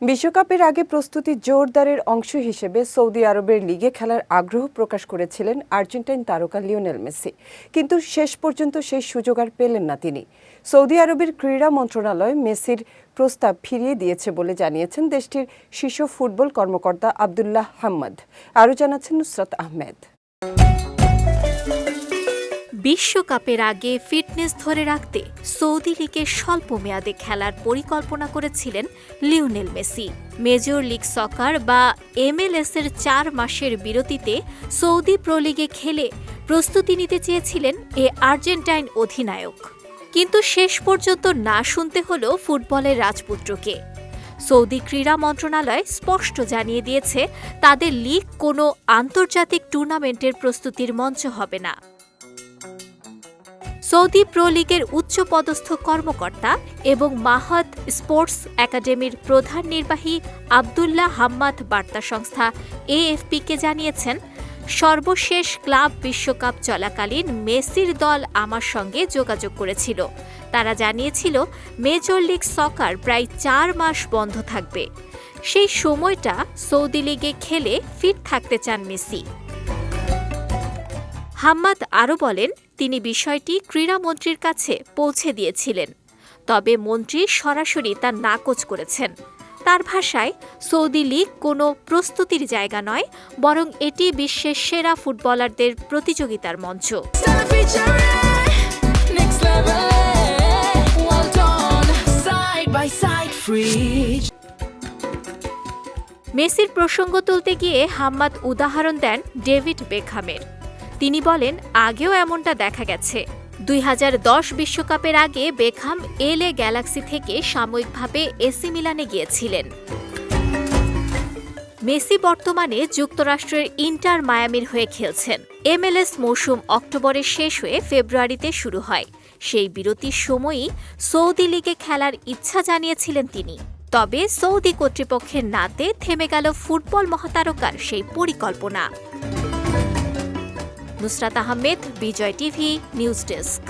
বিশ্বকাপের আগে প্রস্তুতি জোরদারের অংশ হিসেবে সৌদি আরবের লিগে খেলার আগ্রহ প্রকাশ করেছিলেন আর্জেন্টাইন তারকা লিওনেল মেসি, কিন্তু শেষ পর্যন্ত সেই সুযোগ আর পেলেন না তিনি। সৌদি আরবের ক্রীড়া মন্ত্রণালয় মেসির প্রস্তাব ফিরিয়ে দিয়েছে বলে জানিয়েছেন দেশটির শীর্ষ ফুটবল কর্মকর্তা আবদুল্লাহ হাম্মাদ। আরও জানাচ্ছেন নুসরাত আহমেদ। বিশ্বকাপের আগে ফিটনেস ধরে রাখতে সৌদি লিগে স্বল্প মেয়াদে খেলার পরিকল্পনা করেছিলেন লিওনেল মেসি। মেজর লিগ সকার বা MLS-এর 4 মাসের বিরতিতে সৌদি প্রো লিগে খেলে প্রস্তুতি নিতে চেয়েছিলেন এ আর্জেন্টাইন অধিনায়ক, কিন্তু শেষ পর্যন্ত না শুনতে হলো ফুটবলের রাজপুত্রকে। সৌদি ক্রীড়া মন্ত্রণালয় স্পষ্ট জানিয়ে দিয়েছে তাদের লিগ কোনো আন্তর্জাতিক টুর্নামেন্টের প্রস্তুতির মঞ্চ হবে না। সৌদি প্রো লিগের উচ্চপদস্থ কর্মকর্তা এবং মাহাদ স্পোর্টস একাডেমির প্রধান নির্বাহী আবদুল্লাহ হাম্মাদ বার্তা সংস্থা AFP-কে জানিয়েছেন, সর্বশেষ ক্লাব বিশ্বকাপ চলাকালীন মেসির দল আমার সঙ্গে যোগাযোগ করেছিল। তারা জানিয়েছিল মেজর লিগ সকার প্রায় 4 মাস বন্ধ থাকবে। সেই সময়টা সৌদি লিগে খেলে ফিট থাকতে চান মেসি। হাম্মাদ আরও বলেন, তিনি বিষয়টি ক্রীড়ামন্ত্রীর কাছে পৌঁছে দিয়েছিলেন, তবে মন্ত্রী সরাসরি তা নাকচ করেছেন। তার ভাষায়, সৌদি লীগ কোনো প্রস্তুতির জায়গা নয়, বরং এটি বিশ্বের সেরা ফুটবলারদের প্রতিযোগিতার মঞ্চ। মেসির প্রসঙ্গ তুলতে গিয়ে হাম্মাদ উদাহরণ দেন ডেভিড বেকহামের। তিনি বলেন, আগেও এমনটা দেখা গেছে। 2010 বিশ্বকাপের আগে বেকহাম LA গ্যালাক্সি থেকে সাময়িকভাবে AC মিলানে গিয়েছিলেন। মেসি বর্তমানে যুক্তরাষ্ট্রের ইন্টার মায়ামির হয়ে খেলছেন। MLS মৌসুম অক্টোবরের শেষ হয়ে ফেব্রুয়ারিতে শুরু হয়। সেই বিরতির সময়ই সৌদি লিগে খেলার ইচ্ছা জানিয়েছিলেন তিনি। তবে সৌদি কর্তৃপক্ষের নাতে থেমে গেল ফুটবল মহাতারকার সেই পরিকল্পনা। নুসরাত আহমেদ, বিজয় টিভি, নিউজ ডেস্ক।